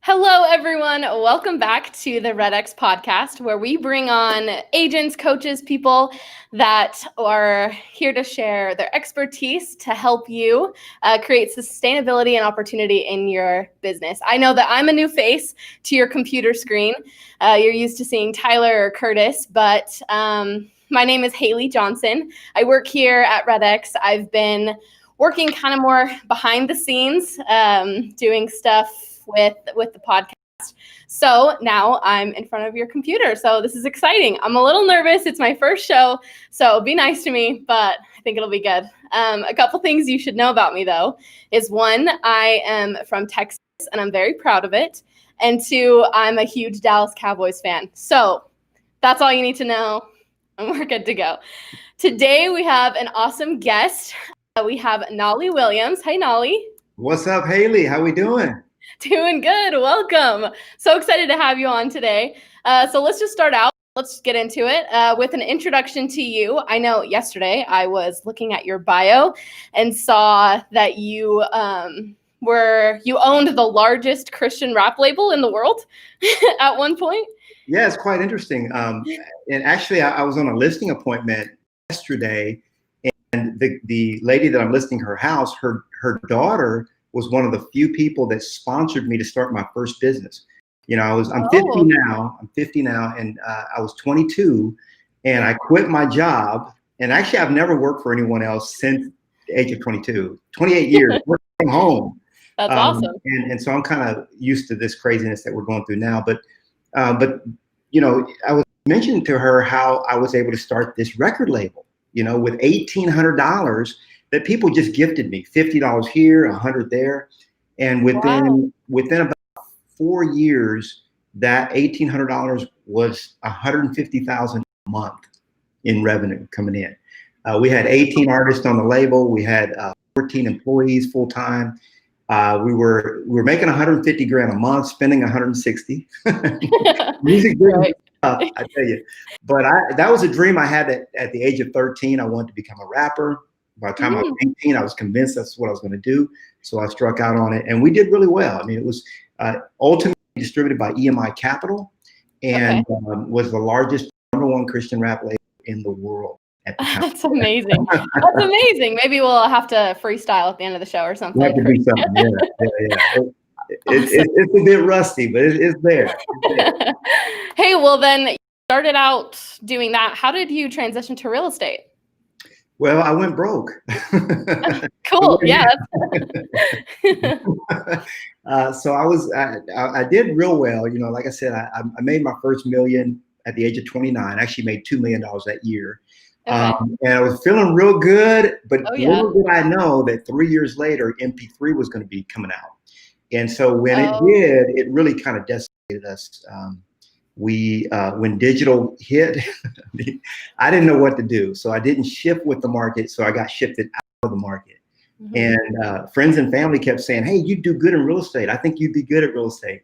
Hello, everyone. Welcome back to the REDX podcast, where we bring on agents, coaches, people that are here to share their expertise to help you create sustainability and opportunity in your business. I know that I'm a new face to your computer screen. You're used to seeing Tyler or Curtis, but my name is Haley Johnson. I work here at REDX. I've been working kind of more behind the scenes, doing stuff with the podcast. So now I'm in front of your computer. So this is exciting. I'm a little nervous. It's my first show, so be nice to me, but I think it'll be good. A couple things you should know about me, though, is one, I am from Texas, and I'm very proud of it. And two, I'm a huge Dallas Cowboys fan. So that's all you need to know, and we're good to go. Today we have an awesome guest. We have Knolly Williams. Hey, Knolly. What's up, Haley? How we doing? Doing good. Welcome. So excited to have you on today. So let's just start out. Let's get into it with an introduction to you. I know yesterday I was looking at your bio and saw that you owned the largest Christian rap label in the world at one point. Yeah, it's quite interesting. And actually, I was on a listing appointment yesterday, and the lady that I'm listing her house, her daughter was one of the few people that sponsored me to start my first business. You know, I'm 50 now. I'm 50 now, and I was 22, and I quit my job. And actually, I've never worked for anyone else since the age of 22. 28 years working from home. That's awesome. And so I'm kind of used to this craziness that we're going through now. But you know, I was mentioning to her how I was able to start this record label. You know, with $1,800 that people just gifted me, $50 here, $100 there. And within about 4 years, that $1,800 was $150,000 a month in revenue coming in. We had 18 artists on the label. We had 14 employees full time. We were making 150 grand a month, spending 160. Music business, I tell you. But that was a dream I had at the age of 13. I wanted to become a rapper. By the time I was 18, I was convinced that's what I was going to do. So I struck out on it, and we did really well. I mean, it was ultimately distributed by EMI Capital, and was the largest #1 Christian rap label in the world at the time. That's amazing. That's amazing. Maybe we'll have to freestyle at the end of the show or something. We'll have to do something. Yeah. It's a bit rusty, but it's there. Hey, well then, you started out doing that. How did you transition to real estate? Well, I went broke. Cool. Yeah. So I did real well. You know, like I said, I made my first million at the age of 29. I actually made $2 million that year. And I was feeling real good, but little did I know that 3 years later, MP3 was going to be coming out. And so when it did, it really kind of decimated us. When digital hit, I didn't know what to do. So I didn't shift with the market. So I got shifted out of the market. And friends and family kept saying, hey, you do good in real estate. I think you'd be good at real estate.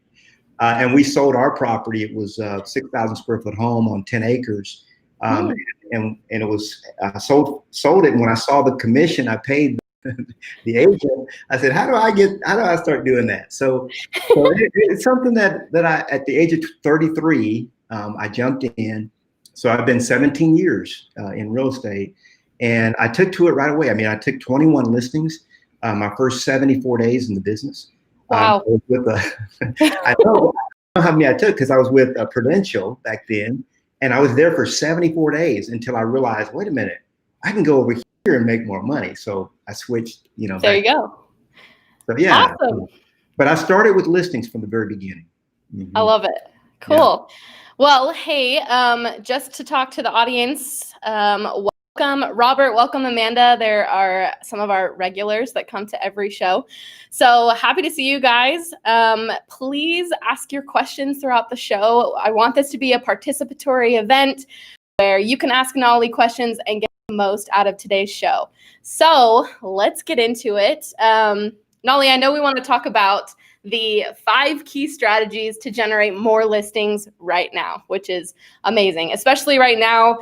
And we sold our property. It was a 6,000 square foot home on 10 acres. And it was, I sold it. And when I saw the commission I paid the agent, I said, how do I start doing that? So it's something that I, at the age of 33, I jumped in. So I've been 17 years in real estate, and I took to it right away. I mean, I took 21 listings, my first 74 days in the business. Wow. I know how many I took because I was with Prudential back then, and I was there for 74 days until I realized, wait a minute, I can go over here and make more money. So I switched, you know. There you go. So yeah. Awesome. But I started with listings from the very beginning. I love it. Cool. Yeah. Well, hey, just to talk to the audience, welcome Robert, welcome Amanda. There are some of our regulars that come to every show. So happy to see you guys. Please ask your questions throughout the show. I want this to be a participatory event where you can ask Knolly questions and get the most out of today's show. So let's get into it. Knolly, I know we want to talk about the 5 key strategies to generate more listings right now, which is amazing, especially right now.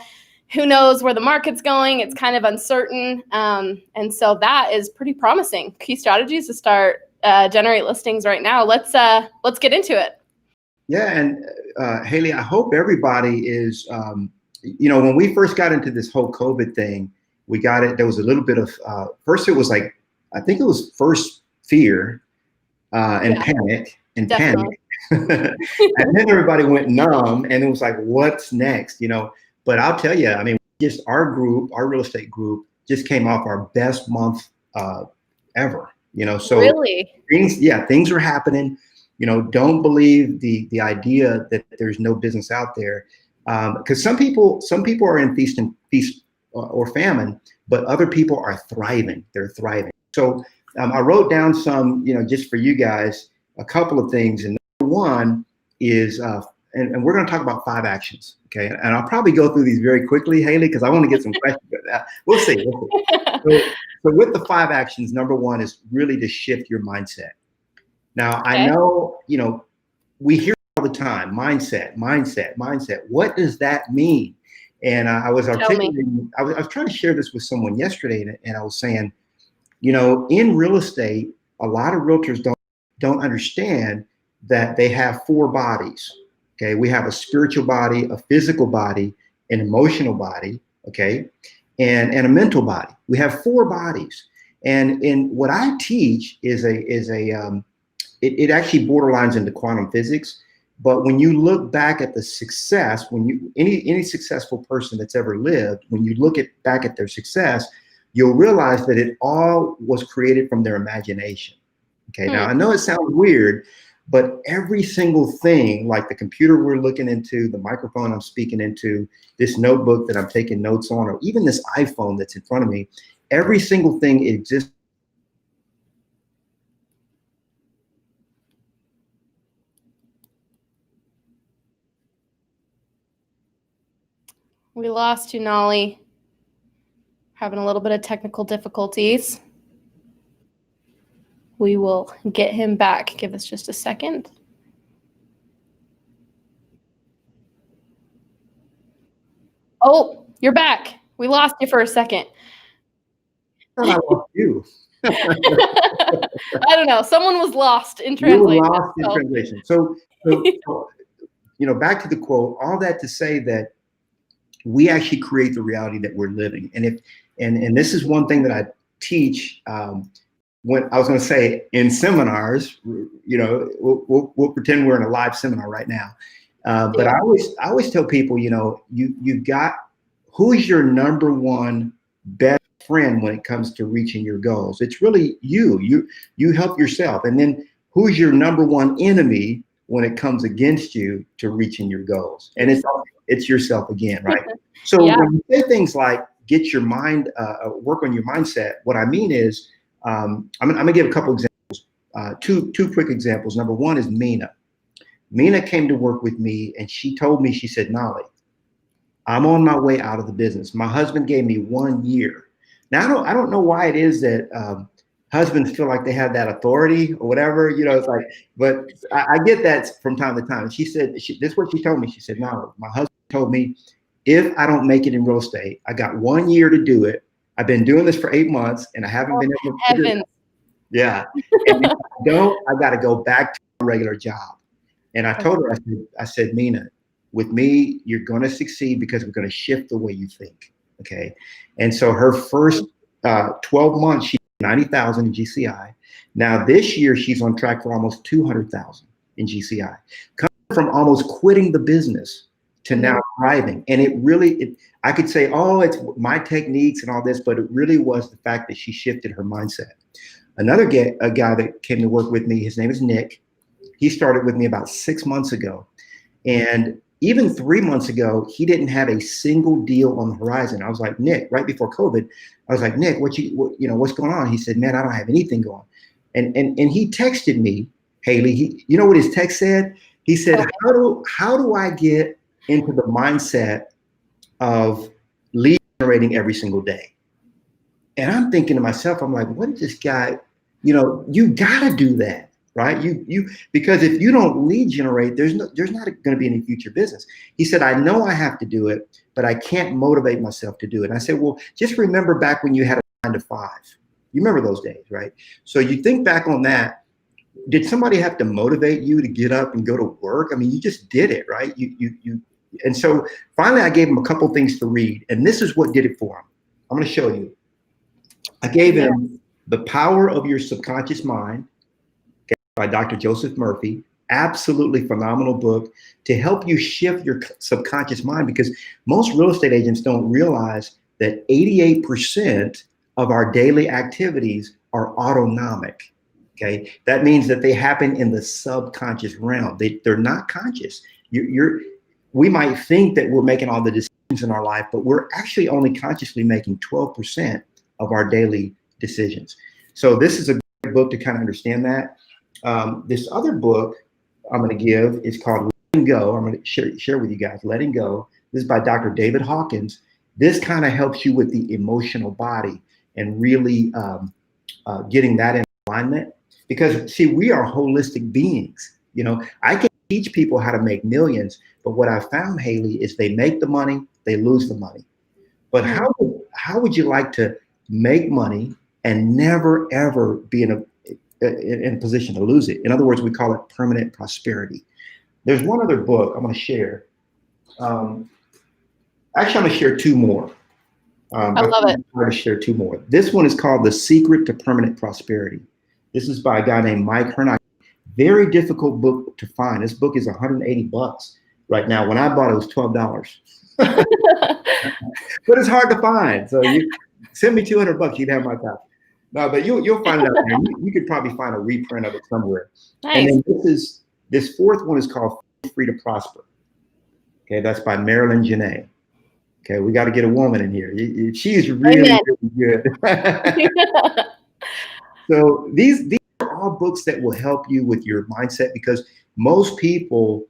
Who knows where the market's going? It's kind of uncertain. And so that is pretty promising. Key strategies to start generate listings right now. Let's get into it. Yeah, and Haley, I hope everybody is, when we first got into this whole COVID thing, we got it. There was a little bit of, first it was like, I think it was first fear and panic and Definitely. panic. And then everybody went numb and it was like, what's next? But I'll tell you, I mean, just our real estate group just came off our best month ever, so really things are happening. Don't believe the idea that there's no business out there, because some people are in feast or famine, but other people are thriving. They're thriving. So I wrote down some, just for you guys, a couple of things. And number one is, and we're going to talk about 5 actions, okay? And I'll probably go through these very quickly, Haley, because I want to get some questions. We'll see. So with the 5 actions, number one is really to shift your mindset. Now, okay. I know, we hear all the time, mindset. What does that mean? And I was articulating, I was trying to share this with someone yesterday, and I was saying, in real estate, a lot of realtors don't understand that they have 4 bodies. Okay, we have a spiritual body, a physical body, an emotional body, okay, and a mental body. We have 4 bodies. And in what I teach is it actually borderlines into quantum physics. But when you look back at the success, any successful person that's ever lived, when you look back at their success, you'll realize that it all was created from their imagination. Okay, now I know it sounds weird, but every single thing, like the computer we're looking into, the microphone I'm speaking into, this notebook that I'm taking notes on, or even this iPhone that's in front of me, every single thing exists. We lost you, Knolly. Having a little bit of technical difficulties. We will get him back. Give us just a second. Oh, you're back. We lost you for a second. I lost you. I don't know. Someone was lost in translation. You were lost in translation. So back to the quote, all that to say that we actually create the reality that we're living. And this is one thing that I teach when I was going to say in seminars, we'll pretend we're in a live seminar right now. But I always tell people, you've got, who's your number one best friend when it comes to reaching your goals? It's really you help yourself. And then who's your number one enemy when it comes against you to reaching your goals? And it's yourself again, right? So when you say things like get your mind, work on your mindset, what I mean is, I'm gonna give a couple examples, two quick examples. Number one is Mina. Mina came to work with me and she told me, she said, Knolly, I'm on my way out of the business. My husband gave me 1 year. Now, I don't know why it is that husbands feel like they have that authority or whatever, it's like, but I get that from time to time. And she said, this is what she told me. She said, no, my husband told me, if I don't make it in real estate, I got 1 year to do it. I've been doing this for 8 months and I haven't been able to do it. Yeah. And if I don't, I got to go back to my regular job. And I told her, I said, Mina, with me, you're going to succeed because we're going to shift the way you think. Okay. And so her first 12 months, she did 90,000 in GCI. Now this year, she's on track for almost 200,000 in GCI. Coming from almost quitting the business to now thriving. And it really, I could say, oh, it's my techniques and all this, but it really was the fact that she shifted her mindset. Another a guy that came to work with me, his name is Nick. He started with me about 6 months ago. And even 3 months ago, he didn't have a single deal on the horizon. I was like, Nick, right before COVID, I was like, Nick, what's going on? He said, man, I don't have anything going. And he texted me, Haley, you know what his text said? He said, how do I get into the mindset of lead generating every single day? And I'm thinking to myself, I'm like, what is this guy, you gotta do that, right? Because if you don't lead generate, there's not going to be any future business. He said, I know I have to do it, but I can't motivate myself to do it. And I said, well, just remember back when you had a 9 to 5. You remember those days, right? So you think back on that. did somebody have to motivate you to get up and go to work? I mean, you just did it, right? And so finally I gave him a couple things to read, and this is what did it for him. I'm going to show you. I gave him The Power of Your Subconscious Mind, okay, by Dr. Joseph Murphy. Absolutely phenomenal book to help you shift your subconscious mind, because most real estate agents don't realize that 88% of our daily activities are autonomic. Okay, that means that they happen in the subconscious realm. They're not conscious. We might think that we're making all the decisions in our life, but we're actually only consciously making 12% of our daily decisions. So this is a great book to kind of understand that. This other book I'm going to give is called Letting Go. I'm going to share with you guys, Letting Go. This is by Dr. David Hawkins. This kind of helps you with the emotional body and really getting that in alignment. Because see, we are holistic beings. You know, I can teach people how to make millions, but what I found, Haley, is they make the money, they lose the money. But how would you like to make money and never ever be in a position to lose it? In other words, we call it permanent prosperity. There's one other book I'm going to share. Actually, I'm going to share two more. I love it. I'm going to share two more. This one is called The Secret to Permanent Prosperity. This is by a guy named Mike Hernock. Very difficult book to find. This book is $180 right now. When I bought it, it was $12. But it's hard to find. So you send me $200, you'd have my copy. No, but you'll find it out there. You could probably find a reprint of it somewhere. Nice. And then this fourth one is called Free to Prosper. Okay, that's by Marilyn Janae. Okay, we got to get a woman in here. She's really, really good. So these are all books that will help you with your mindset, because most people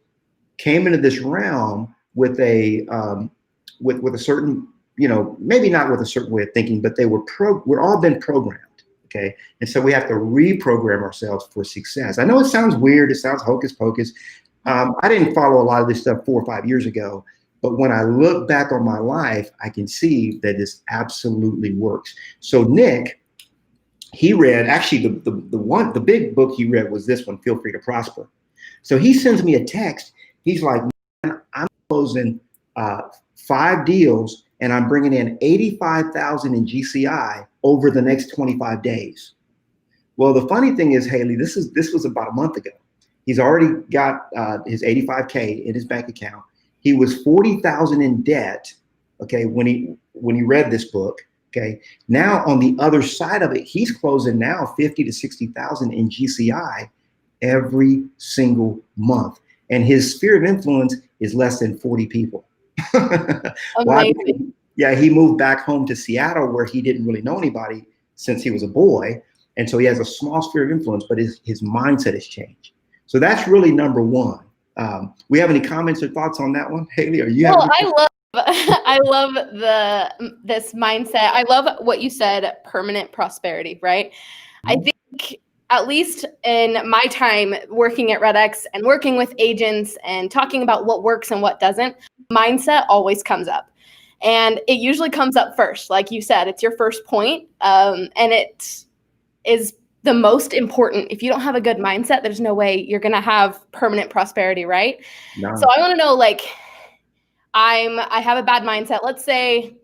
came into this realm with a certain, you know, maybe not with a certain way of thinking, but we're all been programmed. Okay. And so we have to reprogram ourselves for success. I know it sounds weird. It sounds hocus pocus. I didn't follow a lot of this stuff 4 or 5 years ago, but when I look back on my life, I can see that this absolutely works. So Nick, he read, actually the big book he read was this one, Feel Free to Prosper. So he sends me a text. He's like, man, I'm closing 5 deals and I'm bringing in 85,000 in GCI over the next 25 days. Well, the funny thing is, Haley, this was about a month ago. He's already got his 85K in his bank account. He was 40,000 in debt. Okay, when he read this book. Okay, now on the other side of it, he's closing now 50 to 60,000 in GCI every single month, and his sphere of influence is less than 40 people. Amazing. Yeah, he moved back home to Seattle where he didn't really know anybody since he was a boy, and so he has a small sphere of influence, but his mindset has changed. So that's really number one. We have any comments or thoughts on that one, Haley? Are you? Well, I love this mindset. I love what you said, permanent prosperity, right? I think at least in my time working at REDX and working with agents and talking about what works and what doesn't, mindset always comes up. And it usually comes up first. Like you said, it's your first point. And it is the most important. If you don't have a good mindset, there's no way you're going to have permanent prosperity, right? No. So I want to know, like, I have a bad mindset. Let's say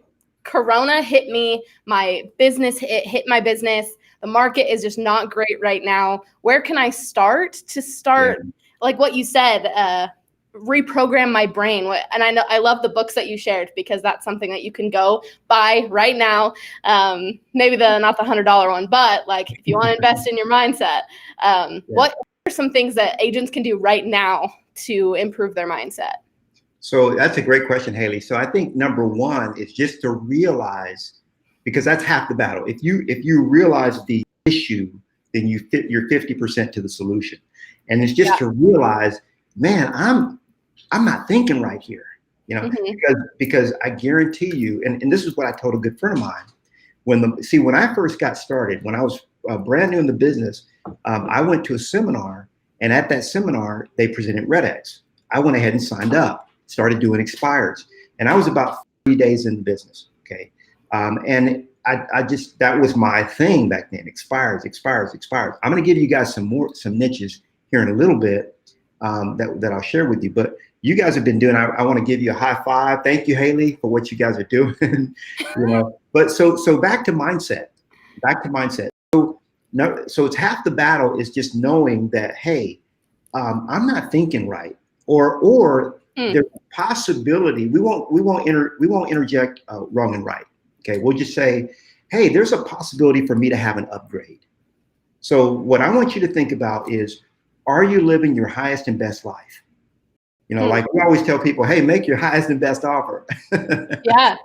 Corona hit me, my business hit my business. The market is just not great right now. Where can I start like what you said, reprogram my brain? And I know I love the books that you shared, because that's something that you can go buy right now. Maybe not the $100 one, but like if you want to invest in your mindset, what are some things that agents can do right now to improve their mindset? So that's a great question, Haley. So I think number one is just to realize, because that's half the battle. If you realize the issue, then you're 50% to the solution. And it's just to realize, man, I'm not thinking right here, you know, because I guarantee you, and this is what I told a good friend of mine. When I first got started, when I was brand new in the business, I went to a seminar, and at that seminar, they presented REDX. I went ahead and signed up. Started doing expires, and I was about 30 days in the business. Okay. And I just, that was my thing back then. Expires. I'm going to give you guys some niches here in a little bit that I'll share with you. But you guys have been doing, I want to give you a high five. Thank you, Haley, for what you guys are doing. But so back to mindset. So it's half the battle is just knowing that, hey, I'm not thinking right, or there's a possibility we won't interject wrong and right. Okay, we'll just say, hey, there's a possibility for me to have an upgrade. So what I want you to think about is, are you living your highest and best life? Like we always tell people, hey, make your highest and best offer. Yeah.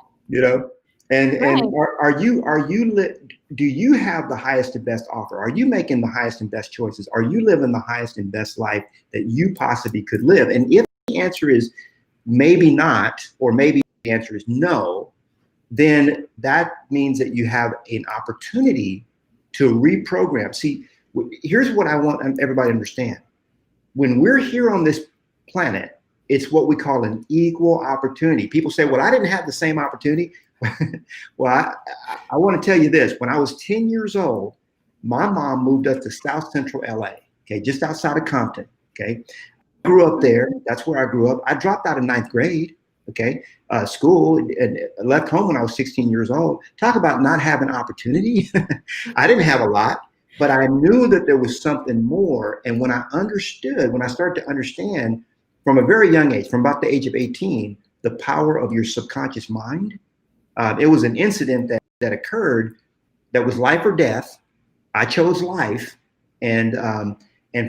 And do you have the highest and best offer? Are you making the highest and best choices? Are you living the highest and best life that you possibly could live? And if the answer is maybe not, or maybe the answer is no, then that means that you have an opportunity to reprogram. See, here's what I want everybody to understand. When we're here on this planet, it's what we call an equal opportunity. People say, well, I didn't have the same opportunity. Well, I want to tell you this. When I was 10 years old, my mom moved up to South Central LA, okay, just outside of Compton, okay. I grew up there. That's where I grew up. I dropped out of 9th grade, okay, school, and left home when I was 16 years old. Talk about not having opportunity. I didn't have a lot, but I knew that there was something more. And when I started to understand from a very young age, from about the age of 18, the power of your subconscious mind, it was an incident that occurred that was life or death. I chose life. And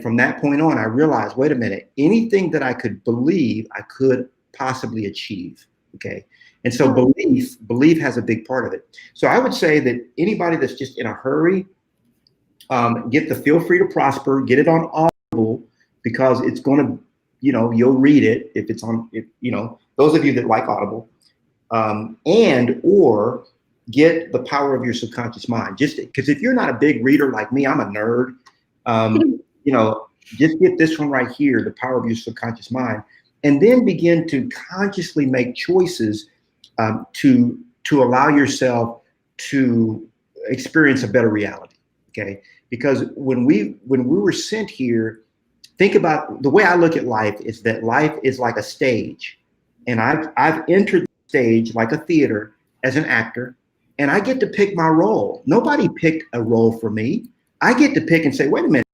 from that point on, I realized, wait a minute, anything that I could believe, I could possibly achieve. Okay. And so belief has a big part of it. So I would say that anybody that's just in a hurry, get the Feel Free to Prosper, get it on Audible, because it's going to, you'll read it if it's on, those of you that like Audible, or get The Power of Your Subconscious Mind. Just because if you're not a big reader like me, I'm a nerd, just get this one right here, The Power of Your Subconscious Mind, and then begin to consciously make choices to allow yourself to experience a better reality. Okay, because when we were sent here, think about the way I look at life is that life is like a stage, and I've entered the stage like a theater as an actor, and I get to pick my role. Nobody picked a role for me. I get to pick and say, wait a minute,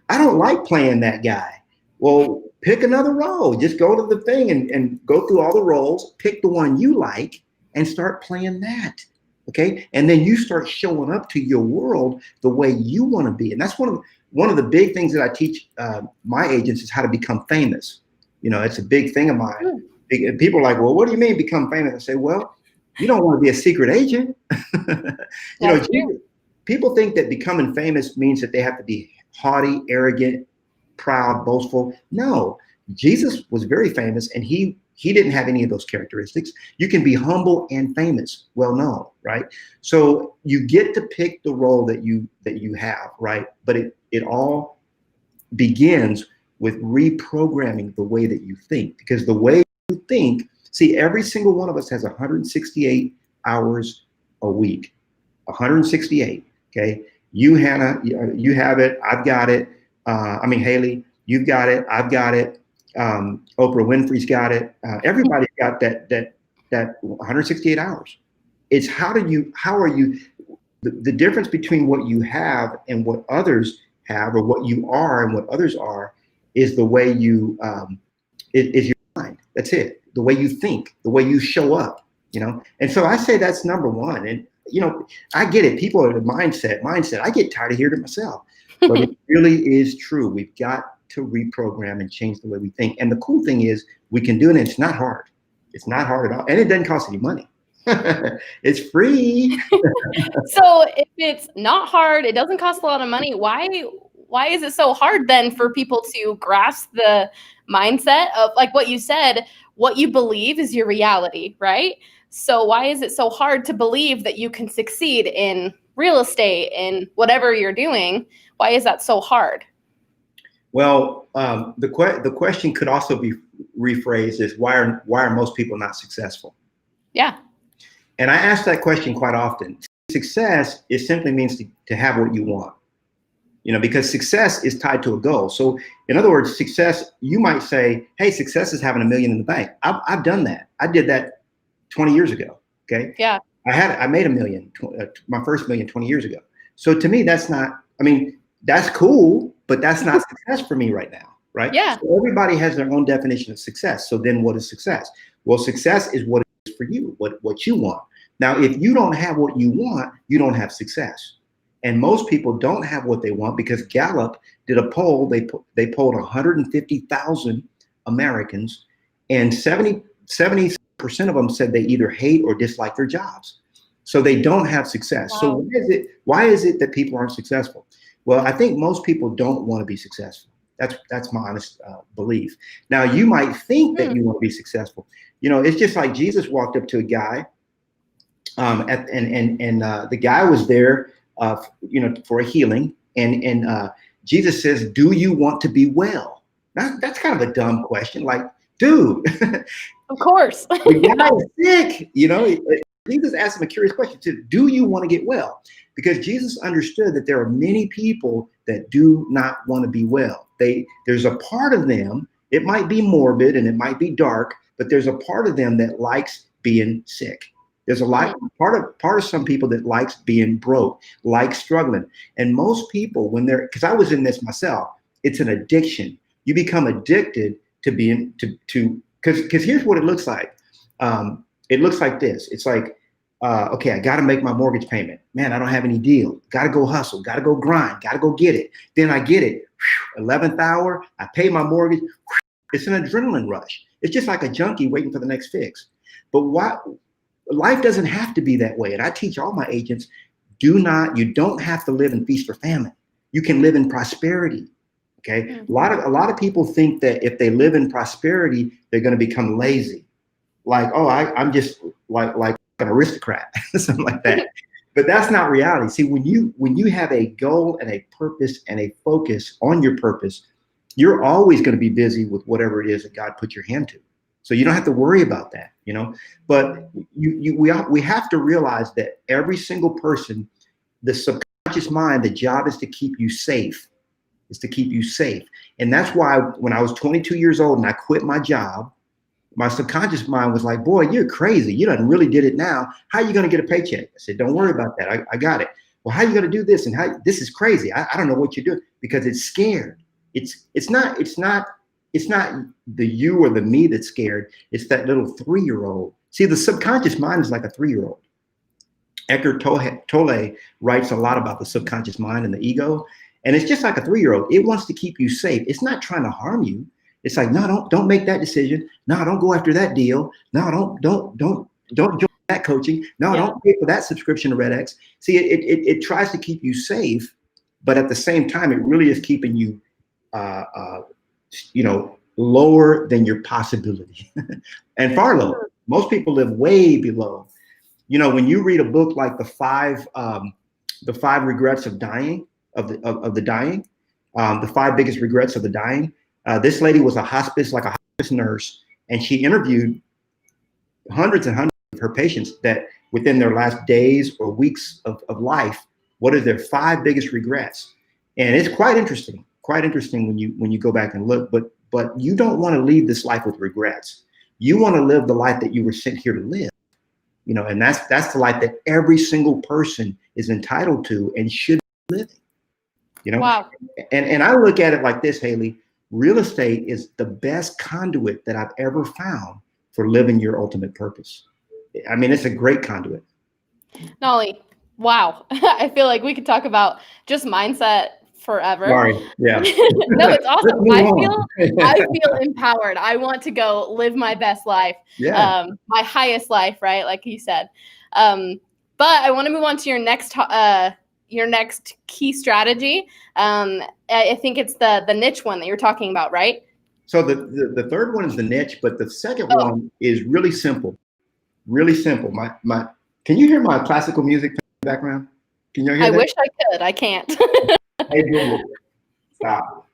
I don't like playing that guy. Well, pick another role. Just go to the thing and go through all the roles, pick the one you like, and start playing that. Okay, and then you start showing up to your world the way you want to be, and that's one of the big things that I teach my agents is how to become famous. It's a big thing of mine. People are like, well, what do you mean become famous? I say, well, you don't want to be a secret agent. People think that becoming famous means that they have to be haughty, arrogant, proud, boastful. No, Jesus was very famous, and he didn't have any of those characteristics. You can be humble and famous, well known, right? So you get to pick the role that you have, right? But it all begins with reprogramming the way that you think, because the way you think, see, every single one of us has 168 hours a week, 168. Okay, you, Hannah, you have it. I've got it. Haley, you've got it. I've got it. Oprah Winfrey's got it. Everybody's got that 168 hours. It's how are you, the difference between what you have and what others have, or what you are and what others are, is the way you, is your mind. That's it. The way you think, the way you show up, And so I say that's number one. And, I get it. People are the mindset. I get tired of hearing it myself, but it really is true. We've got to reprogram and change the way we think. And the cool thing is we can do it, and it's not hard. It's not hard at all. And it doesn't cost any money. It's free. So if it's not hard, it doesn't cost a lot of money, why is it so hard then for people to grasp the mindset of, like what you said, what you believe is your reality, right? So why is it so hard to believe that you can succeed in real estate, in whatever you're doing? Why is that so hard? Well, the question could also be rephrased as why are most people not successful? Yeah. And I ask that question quite often. success, it simply means to have what you want. Because success is tied to a goal. So in other words, success, you might say, hey, success is having $1 million in the bank. I've done that. I did that 20 years ago. Okay. Yeah. I made $1 million, my first $1 million 20 years ago. So to me, that's cool, but that's not success for me right now. Right. Yeah. So everybody has their own definition of success. So then what is success? Well, success is what it is for you, what you want. Now, if you don't have what you want, you don't have success. And most people don't have what they want because Gallup did a poll. They polled 150,000 Americans, and 70% of them said they either hate or dislike their jobs. So they don't have success. Wow. So why is it that people aren't successful? Well, I think most people don't want to be successful. That's my honest belief. Now, you might think that you want to be successful. It's just like Jesus walked up to a guy, and the guy was there, for a healing, and Jesus says, "Do you want to be well?" That's kind of a dumb question. Like, dude, of course, the guy is sick. Jesus asked him a curious question: "Do you want to get well?" Because Jesus understood that there are many people that do not want to be well. There's a part of them. It might be morbid and it might be dark, but there's a part of them that likes being sick. There's a lot part of some people that likes being broke, likes struggling. And most people, because I was in this myself, it's an addiction. You become addicted to being because here's what it looks like. It looks like this. It's like, okay, I got to make my mortgage payment. Man, I don't have any deal. Got to go hustle. Got to go grind. Got to go get it. Then I get it. 11th hour, I pay my mortgage. It's an adrenaline rush. It's just like a junkie waiting for the next fix. But life doesn't have to be that way. And I teach all my agents, you don't have to live in feast or famine. You can live in prosperity. Okay. Mm-hmm. A lot of people think that if they live in prosperity, they're going to become lazy. Like, oh, I'm just like an aristocrat, something like that. But that's not reality. See, when you have a goal and a purpose and a focus on your purpose, you're always going to be busy with whatever it is that God put your hand to. So you don't have to worry about that, But we have to realize that every single person, the subconscious mind, the job is to keep you safe. And that's why when I was 22 years old and I quit my job, my subconscious mind was like, boy, you're crazy. You done really did it now. How are you going to get a paycheck? I said, don't worry about that. I got it. Well, how are you going to do this? And this is crazy. I don't know what you're doing, because it's scared. It's not the you or the me that's scared. It's that little 3-year-old. See, the subconscious mind is like a 3-year-old. Eckhart Tolle writes a lot about the subconscious mind and the ego. And it's just like a 3-year-old. It wants to keep you safe. It's not trying to harm you. It's like, no, don't make that decision. No, don't go after that deal. No, don't join that coaching. No, don't pay for that subscription to REDX. See, it tries to keep you safe, but at the same time, it really is keeping you, lower than your possibility and far lower. Most people live way below. When you read a book like the five regrets of dying, of the dying, the 5 biggest regrets of the dying. This lady was a hospice nurse, and she interviewed hundreds and hundreds of her patients that within their last days or weeks of life, what are their 5 biggest regrets? And it's quite interesting when you go back and look, but you don't want to leave this life with regrets. You want to live the life that you were sent here to live, and that's the life that every single person is entitled to and should be living, Wow. And I look at it like this, Haley. Real estate is the best conduit that I've ever found for living your ultimate purpose. I mean, it's a great conduit. Knolly, wow. I feel like we could talk about just mindset forever. Sorry. Yeah. No, it's awesome. I feel empowered. I want to go live my best life. Yeah. My highest life, right? Like you said. But I want to move on to your next key strategy. I think it's the niche one that you're talking about, right? So the third one is the niche, but the second one is really simple. Really simple. Can you hear my classical music background? Can you hear that? I wish I could. I can't. Hey, Google, stop.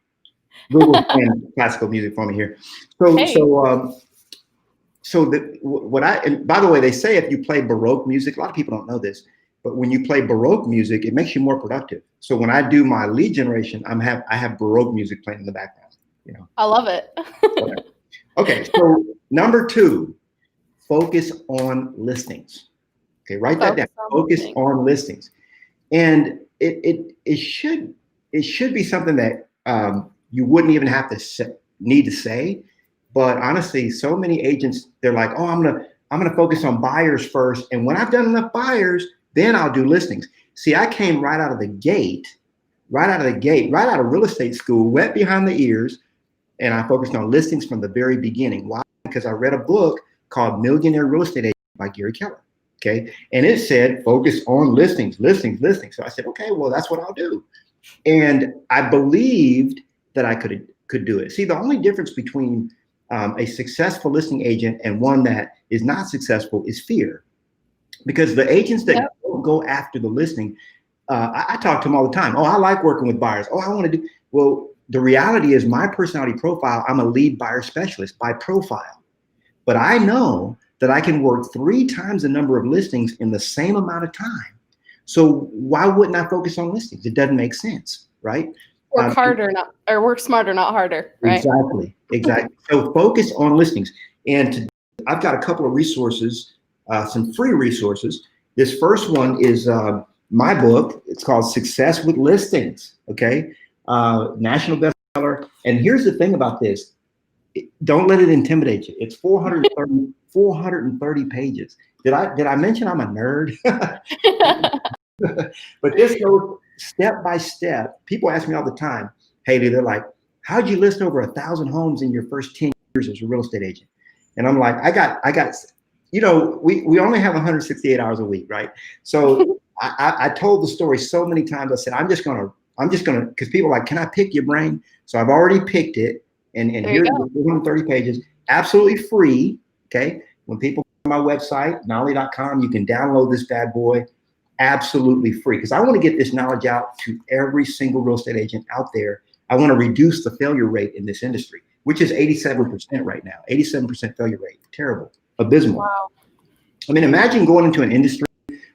Google's playing classical music for me here. And by the way, they say if you play Baroque music, a lot of people don't know this. But when you play Baroque music, it makes you more productive. So when I do my lead generation, I have Baroque music playing in the background. I love it. Okay, so number 2, focus on listings. Okay, write that down. Focus on listings, and it should be something that you wouldn't even have to need to say. But honestly, so many agents, they're like, oh, I'm gonna focus on buyers first, and when I've done enough buyers, then I'll do listings. See, I came right out of real estate school, wet behind the ears, and I focused on listings from the very beginning. Why? Because I read a book called Millionaire Real Estate Agent by Gary Keller. Okay, and it said focus on listings. So I said, okay, well, that's what I'll do, and I believed that I could do it. See, the only difference between a successful listing agent and one that is not successful is fear. Because the agents that go after the listing, I talk to them all the time. Oh, I like working with buyers. Oh, I want to do. Well, the reality is my personality profile, I'm a lead buyer specialist by profile. But I know that I can work 3 times the number of listings in the same amount of time. So why wouldn't I focus on listings? It doesn't make sense, right? Work harder, work smarter, not harder, right? Exactly. So focus on listings. And I've got a couple of resources, some free resources. This first one is my book. It's called Success with Listings, okay? National bestseller. And here's the thing about this. Don't let it intimidate you. It's 430 pages. Did I mention I'm a nerd? But this goes step by step. People ask me all the time, Haley, they're like, how'd you list over 1,000 homes in your first 10 years as a real estate agent? And I'm like, I got, we only have 168 hours a week, right? So I told the story so many times. I said, I'm just gonna, because people are like, can I pick your brain? So I've already picked it. And here's the 430 pages, absolutely free. Okay. When people go to my website, knolly.com, you can download this bad boy absolutely free. Because I want to get this knowledge out to every single real estate agent out there. I want to reduce the failure rate in this industry, which is 87% right now, 87% failure rate. Terrible, abysmal. Wow. I mean, imagine going into an industry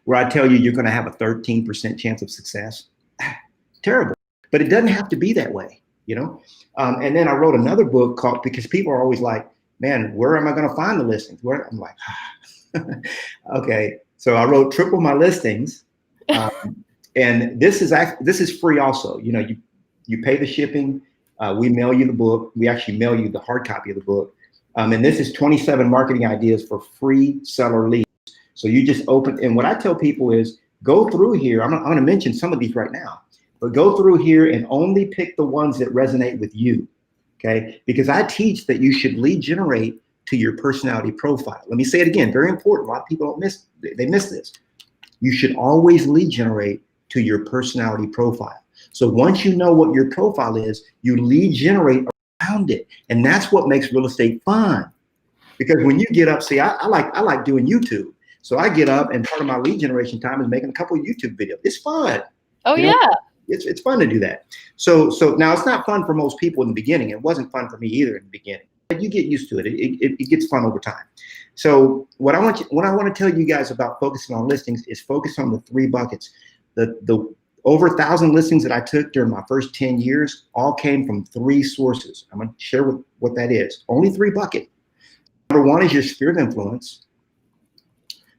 where I tell you you're going to have a 13% chance of success. Terrible. But it doesn't have to be that way, And then I wrote another book called, because people are always like, man, where am I going to find the listings? Where? I'm like, okay. So I wrote Triple My Listings. And this is free also. You pay the shipping. We mail you the book. We actually mail you the hard copy of the book. And this is 27 marketing ideas for free seller leads. So you just open, and what I tell people is go through here. I'm going to mention some of these right now, but go through here and only pick the ones that resonate with you. Okay. Because I teach that you should lead generate to your personality profile. Let me say it again. Very important. A lot of people miss this. You should always lead generate to your personality profile. So once you know what your profile is, you lead generate around it. And that's what makes real estate fun. Because when you get up, see, I like doing YouTube. So I get up and part of my lead generation time is making a couple of YouTube videos. It's fun. Oh, yeah. It's fun to do that. So now it's not fun for most people in the beginning. It wasn't fun for me either in the beginning. But you get used to it. It gets fun over time. So what I want to tell you guys about focusing on listings is focus on the 3 buckets. The over 1,000 listings that I took during my first 10 years all came from 3 sources. I'm going to share what that is. Only 3 buckets. Number 1 is your sphere of influence.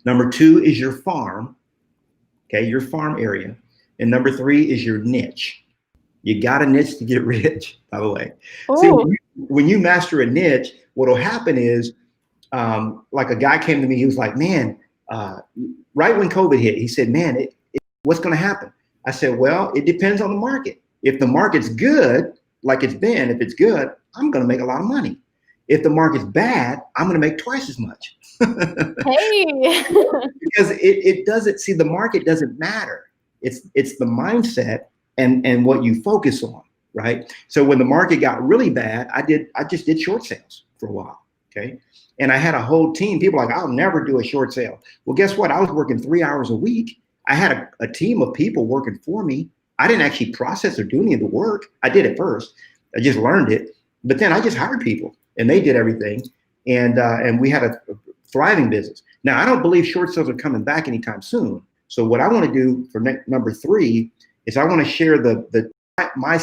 Number 2 is your farm. Okay, your farm area. And number 3 is your niche. You got a niche to get rich, by the way. Ooh. See, when you master a niche, what'll happen is, like a guy came to me, he was like, man, right when COVID hit, he said, man, what's going to happen? I said, well, it depends on the market. If the market's good, like it's been, if it's good, I'm going to make a lot of money. If the market's bad, I'm going to make twice as much. Hey. Because it doesn't, see, the market doesn't matter. It's the mindset and what you focus on, right? So when the market got really bad, I just did short sales for a while, okay? And I had a whole team. People were like, I'll never do a short sale. Well, guess what? I was working 3 hours a week. I had a team of people working for me. I didn't actually process or do any of the work. I did it first. I just learned it. But then I just hired people and they did everything. And we had a thriving business. Now, I don't believe short sales are coming back anytime soon. So what I want to do for number 3 is I want to share my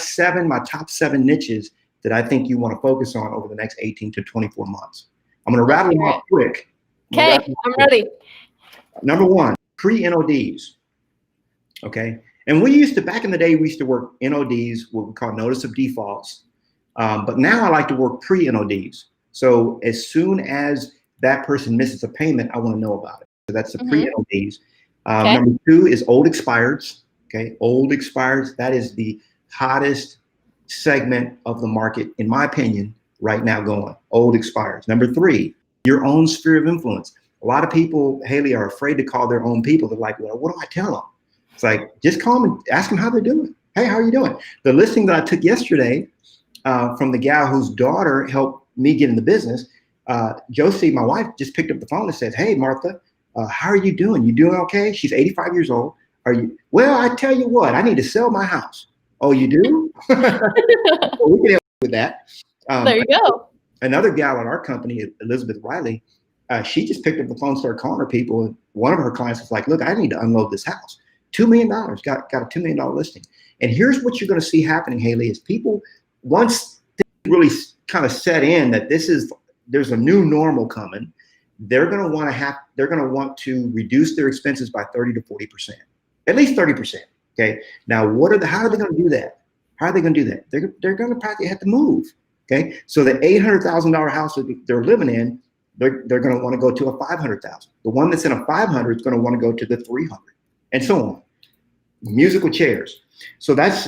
top 7 niches that I think you want to focus on over the next 18 to 24 months. I'm going to rattle them off quick. Okay, I'm ready. Number 1, pre-NODs. Okay. And back in the day, we used to work NODs, what we call notice of defaults. But now I like to work pre-NODs. So as soon as that person misses a payment, I want to know about it. So that's the pre-NODs. Number 2 is old expireds. Okay. Old expireds. That is the hottest segment of the market, in my opinion, right now going. Old expireds. Number 3, your own sphere of influence. A lot of people, Haley, are afraid to call their own people. They're like, well, what do I tell them? It's like, just call them and ask them how they're doing. Hey, how are you doing? The listing that I took yesterday from the gal whose daughter helped me get in the business, Josie, my wife, just picked up the phone and says, hey, Martha, how are you doing? You doing okay? She's 85 years old. Are you? Well, I tell you what, I need to sell my house. Oh, you do? Well, we can help you with that. There you go. Another gal in our company, Elizabeth Riley, she just picked up the phone, started calling her people. And one of her clients was like, look, I need to unload this house. $2 million, got a $2 million listing. And here's what you're going to see happening, Haley, is people, once they really kind of set in that there's a new normal coming, they're going to want to reduce their expenses by 30 to 40%, at least 30%. Okay. Now, how are they going to do that? How are they going to do that? They're going to probably have to move. Okay. So the $800,000 house that they're living in, they're going to want to go to a 500,000. The one that's in a 500 is going to want to go to the 300, and so on. Musical chairs. So that's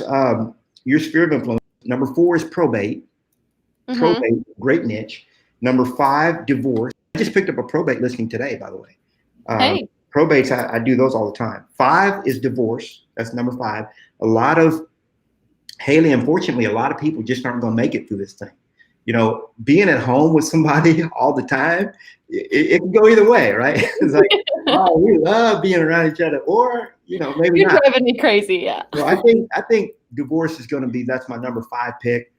your sphere of influence. Number 4 is probate. Probate, great niche. Number 5, divorce. I just picked up a probate listing today, by the way. Hey. Probates, I do those all the time. 5 is divorce. That's number 5. Haley, unfortunately, a lot of people just aren't going to make it through this thing. You know, being at home with somebody all the time, it can go either way, right? It's like, oh, we love being around each other, or, you know, maybe You're not. driving me crazy, yeah. So I think divorce is going to be, that's my number 5 pick.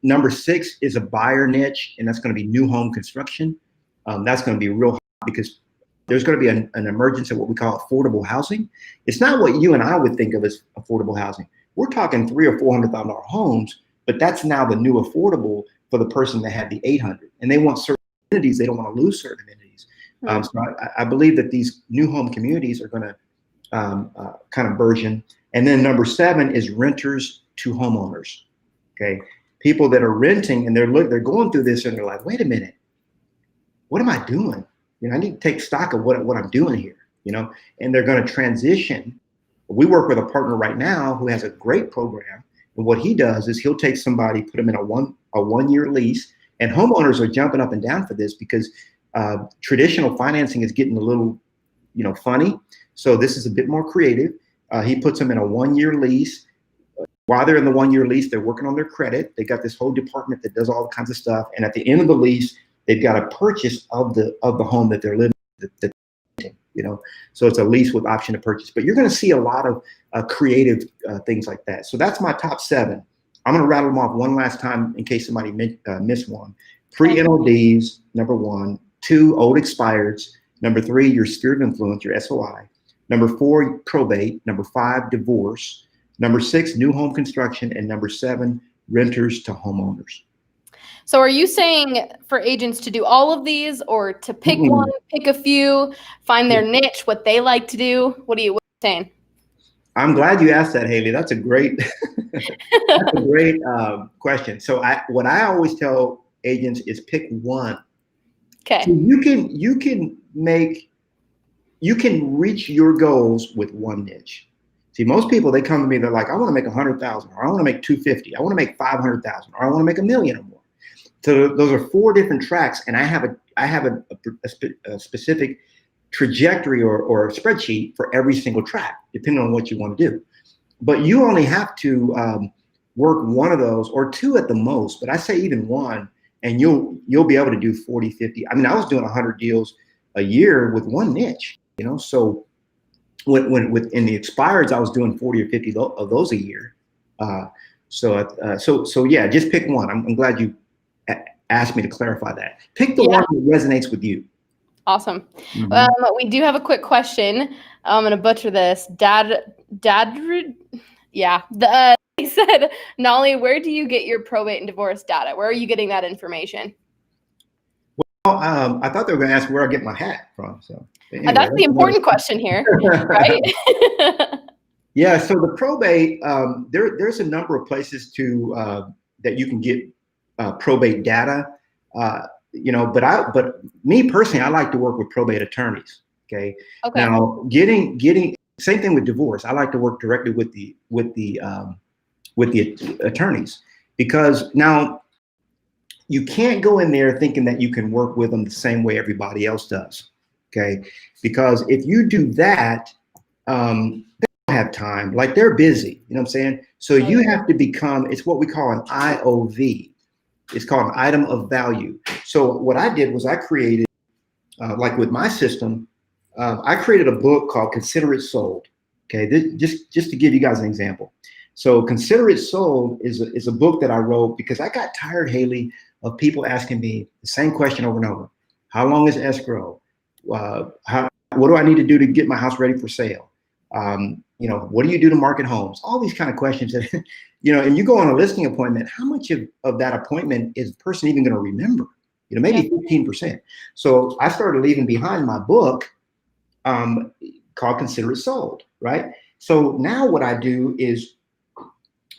Number 6 is a buyer niche, and that's going to be new home construction. That's going to be real hot because there's going to be an emergence of what we call affordable housing. It's not what you and I would think of as affordable housing. We're talking $300,000 or $400,000 homes, but that's now the new affordable for the person that had the 800, and they want certain entities. They don't want to lose certain entities. So I believe that these new home communities are going to kind of burgeon. And then number 7 is renters to homeowners. Okay, people that are renting and they're going through this and they're like, wait a minute, what am I doing? You know, I need to take stock of what I'm doing here. You know, and they're going to transition. We work with a partner right now who has a great program, and what he does is he'll take somebody, put them in a 1-year lease, and homeowners are jumping up and down for this because traditional financing is getting a little, you know, funny. So this is a bit more creative. He puts them in a 1-year lease. While they're in the 1-year lease, they're working on their credit. They got this whole department that does all kinds of stuff. And at the end of the lease, they've got a purchase of the home that they're living in, you know. So it's a lease with option to purchase. But you're going to see a lot of creative things like that. So that's my top 7. I'm going to rattle them off one last time in case somebody missed one. Pre-NODs, number 1. 2, old expireds. Number 3, your sphere of influence, your SOI. Number 4, probate. Number 5, divorce. Number 6, new home construction. And number 7, renters to homeowners. So are you saying for agents to do all of these, or to pick one, pick a few, find their niche, what they like to do? What are you saying? I'm glad you asked that, Haley. That's a great, question. So what I always tell agents is pick one. Okay. So you can reach your goals with one niche. See, most people, they come to me, they're like, I want to make 100,000, or I want to make 250, I want to make 500,000, or I want to make $1 million or more. So those are 4 different tracks, and I have a specific trajectory or a spreadsheet for every single track, depending on what you want to do. But you only have to work one of those, or 2 at the most. But I say even 1, and you'll be able to do 40, 50. I mean, I was doing 100 deals a year with one niche, you know. So when in the expireds, I was doing 40 or 50 of those a year. So yeah, just pick one. I'm glad you asked me to clarify that. Pick the one that resonates with you. Awesome. Mhm. We do have a quick question. I'm going to butcher this. Yeah. He said, Knolly, where do you get your probate and divorce data? Where are you getting that information? Well, I thought they were going to ask where I get my hat from. So anyway, That's the important question here, right? Yeah. So the probate, there's a number of places that you can get probate data. But me personally, I like to work with probate attorneys. Okay. Okay. Now, getting same thing with divorce. I like to work directly with the attorneys, because now you can't go in there thinking that you can work with them the same way everybody else does. Okay. Because if you do that, they don't have time. Like, they're busy. You know what I'm saying? So you have to become, it's what we call an IOV. It's called an item of value. So what I did was I created, like with my system, I created a book called Consider It Sold. Okay, just to give you guys an example. So Consider It Sold is a book that I wrote because I got tired, Haley, of people asking me the same question over and over. How long is escrow? What do I need to do to get my house ready for sale? What do you do to market homes? All these kind of questions that, and you go on a listing appointment, how much of that appointment is the person even going to remember? Maybe 15%. So I started leaving behind my book called Consider It Sold, right? So now what I do is,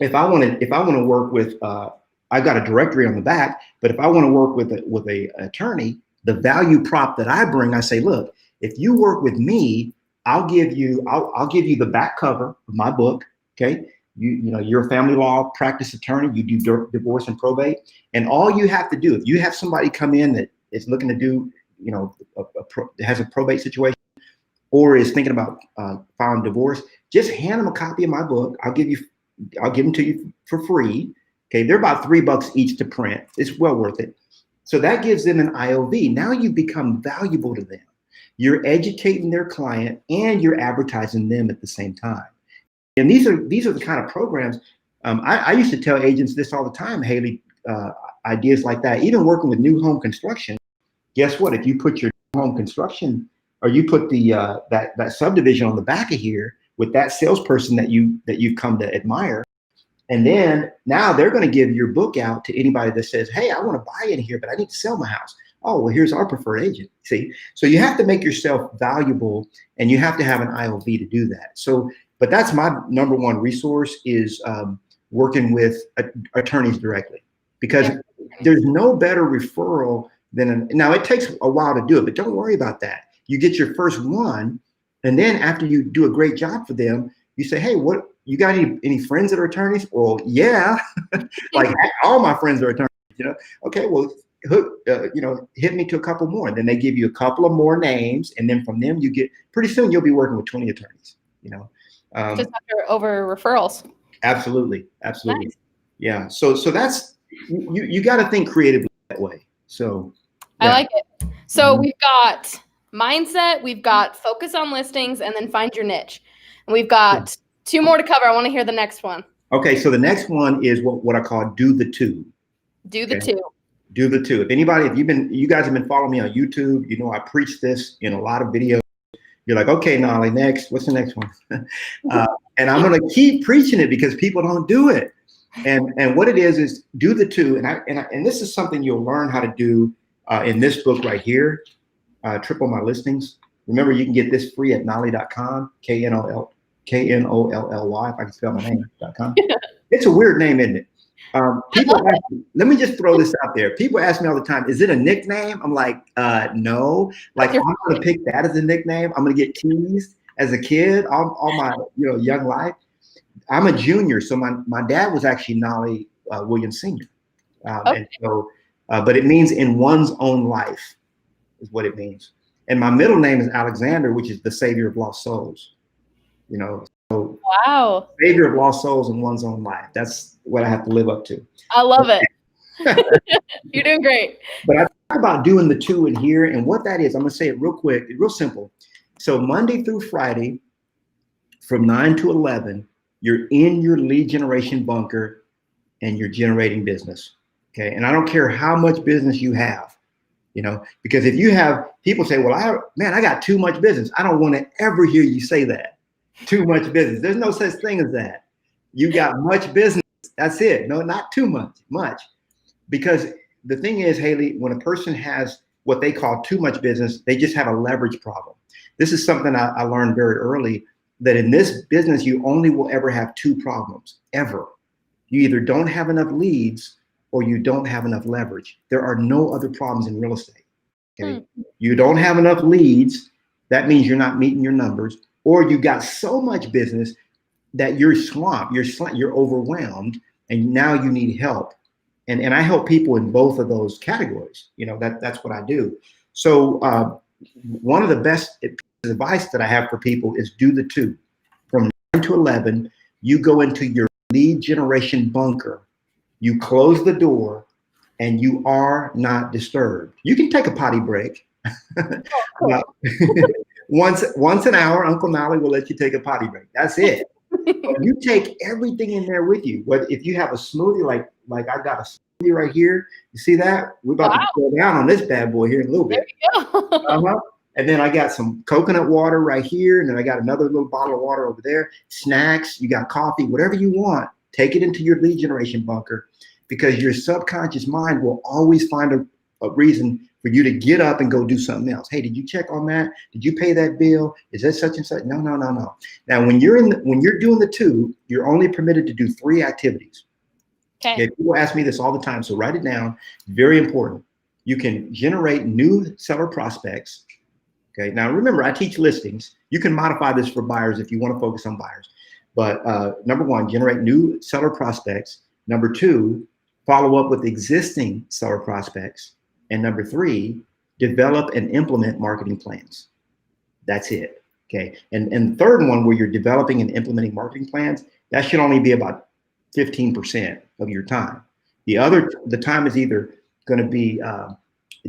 if I want to work with, I've got a directory on the back, but if I want to work with a attorney, the value prop that I bring, I say, look, if you work with me, I'll give you the back cover of my book. Okay. You're a family law practice attorney. You do divorce and probate. And all you have to do, if you have somebody come in that is looking to do, has a probate situation or is thinking about filing divorce, just hand them a copy of my book. I'll give them to you for free. Okay. They're about $3 each to print. It's well worth it. So that gives them an IOV. Now you become valuable to them. You're educating their client and you're advertising them at the same time. And these are the kind of programs. I used to tell agents this all the time, Haley, ideas like that, even working with new home construction. Guess what? If you put your home construction, or you put the that subdivision on the back of here with that salesperson that you've come to admire, and then now they're going to give your book out to anybody that says, hey, I want to buy in here, but I need to sell my house. Oh, well, here's our preferred agent. See, so you have to make yourself valuable, and you have to have an IOV to do that. So, but that's my number one resource, is working with attorneys directly, because there's no better referral than now it takes a while to do it, but don't worry about that. You get your first one, and then after you do a great job for them, you say, hey, what, you got any friends that are attorneys? Well, yeah, like all my friends are attorneys, okay, well, hit me to a couple more. And then they give you a couple of more names. And then from them, pretty soon you'll be working with 20 attorneys, just after over referrals. Absolutely. Absolutely. Nice. Yeah. So that's, you got to think creatively that way. So yeah. I like it. So we've got mindset, we've got focus on listings, and then find your niche. And we've got two more to cover. I want to hear the next one. Okay. So the next one is what I call do the two. Do the two. Do the two. If you guys have been following me on YouTube, I preach this in a lot of videos. You're like, okay, Knolly, next. What's the next one? And I'm going to keep preaching it because people don't do it. And what it is do the two. And this is something you'll learn how to do in this book right here, Triple My Listings. Remember, you can get this free at knolly.com, Knolly, if I can spell my name.com. It's a weird name, isn't it? Let me just throw this out there. People ask me all the time, is it a nickname? I'm like, no. Like, I'm going to pick that as a nickname. I'm going to get teased as a kid all my young life. I'm a junior, so my dad was actually Knolly Williams Sr. And so, but it means in one's own life is what it means. And my middle name is Alexander, which is the savior of lost souls. So wow, savior of lost souls in one's own life. That's what I have to live up to. I love it. You're doing great. But I talk about doing the two in here, and what that is, I'm going to say it real quick, real simple. So Monday through Friday, from 9 to 11, you're in your lead generation bunker and you're generating business. Okay. And I don't care how much business you have. because if you have people say, well, I got too much business. I don't want to ever hear you say that. Too much business. There's no such thing as that. You got much business. That's it. No, not too much. Because the thing is, Haley, when a person has what they call too much business, they just have a leverage problem. This is something I learned very early, that in this business, you only will ever have two problems, ever. You either don't have enough leads or you don't have enough leverage. There are no other problems in real estate. Okay. You don't have enough leads. That means you're not meeting your numbers, or you got so much business that you're swamped, you're overwhelmed, and now you need help. And I help people in both of those categories. That's what I do. So one of the best advice that I have for people is do the two. From 9 to 11, you go into your lead generation bunker, you close the door, and you are not disturbed. You can take a potty break. Once an hour, Uncle Knolly will let you take a potty break. That's it. You take everything in there with you. Whether if you have a smoothie, like I got a smoothie right here, you see that? We're about to go down on this bad boy here in a little bit. There you go. And then I got some coconut water right here, and then I got another little bottle of water over there. Snacks, you got coffee, whatever you want. Take it into your lead generation bunker, because your subconscious mind will always find a reason for you to get up and go do something else. Hey, did you check on that? Did you pay that bill? Is that such and such? No. Now, when you're doing the two, you're only permitted to do 3 activities. Okay. People ask me this all the time, so write it down. Very important. You can generate new seller prospects. Okay. Now, remember, I teach listings. You can modify this for buyers if you want to focus on buyers. But number 1, generate new seller prospects. Number 2, follow up with existing seller prospects. And number 3, develop and implement marketing plans. That's it. Okay. And the third one, where you're developing and implementing marketing plans, that should only be about 15% of your time. The time is either going to be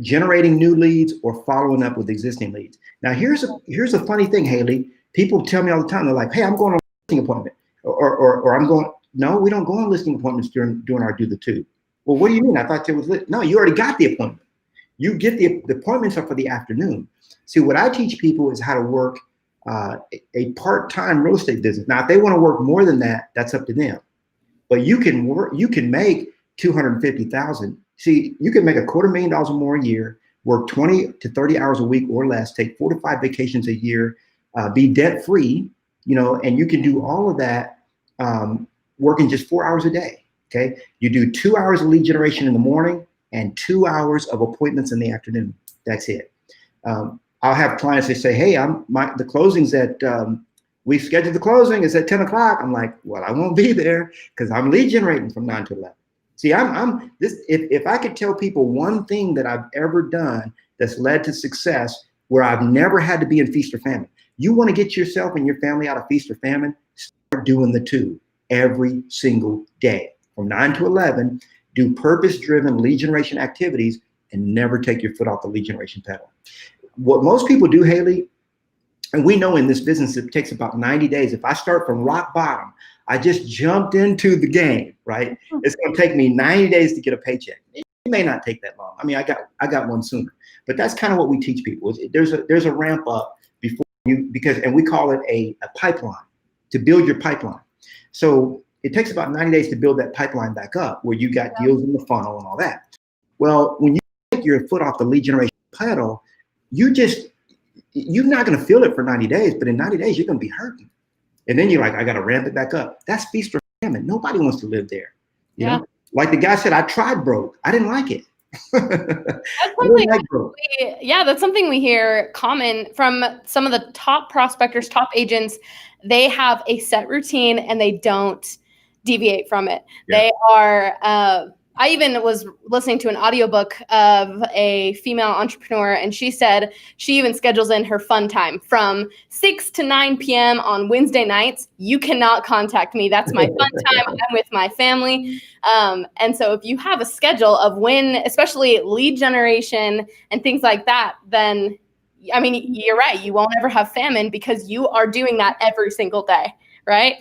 generating new leads or following up with existing leads. Now, here's a funny thing, Haley. People tell me all the time, they're like, hey, I'm going on a listing appointment, or I'm going. No, we don't go on listing appointments during our do the two. Well, what do you mean? I thought it was lit. No, you already got the appointment. You get the appointments are for the afternoon. See, what I teach people is how to work a part-time real estate business. Now, if they want to work more than that, that's up to them. But you can make $250,000. See, you can make $250,000 or more a year, work 20 to 30 hours a week or less, take 4 to 5 vacations a year, be debt-free, and you can do all of that working just 4 hours a day. Okay. You do 2 hours of lead generation in the morning and 2 hours of appointments in the afternoon. That's it. I'll have clients that say, hey, the closings we scheduled the closing is at 10 o'clock. I'm like, well, I won't be there because I'm lead generating from 9 to 11. See, if I could tell people one thing that I've ever done that's led to success where I've never had to be in feast or famine, you want to get yourself and your family out of feast or famine, start doing the two every single day. From 9 to 11, do purpose-driven lead generation activities and never take your foot off the lead generation pedal. What most people do, Haley, and we know in this business, it takes about 90 days. If I start from rock bottom, I just jumped into the game, right? It's going to take me 90 days to get a paycheck. It may not take that long. I mean, I got one sooner, but that's kind of what we teach people. There's a ramp up before you, and we call it a pipeline, to build your pipeline. So it takes about 90 days to build that pipeline back up where you got deals in the funnel and all that. Well, when you take your foot off the lead generation pedal, you're not going to feel it for 90 days, but in 90 days, you're going to be hurting. And then you're like, I got to ramp it back up. That's feast or famine. Nobody wants to live there. You know? Like the guy said, I tried broke. I didn't like it. That's something we hear common from some of the top prospectors, top agents. They have a set routine and they don't deviate from it. Yeah. They are, I even was listening to an audiobook of a female entrepreneur, and she said she even schedules in her fun time from 6 to 9 p.m. on Wednesday nights. You cannot contact me. That's my fun time. I'm with my family. And so if you have a schedule of when, especially lead generation and things like that, then, I mean, you're right. You won't ever have famine because you are doing that every single day, right?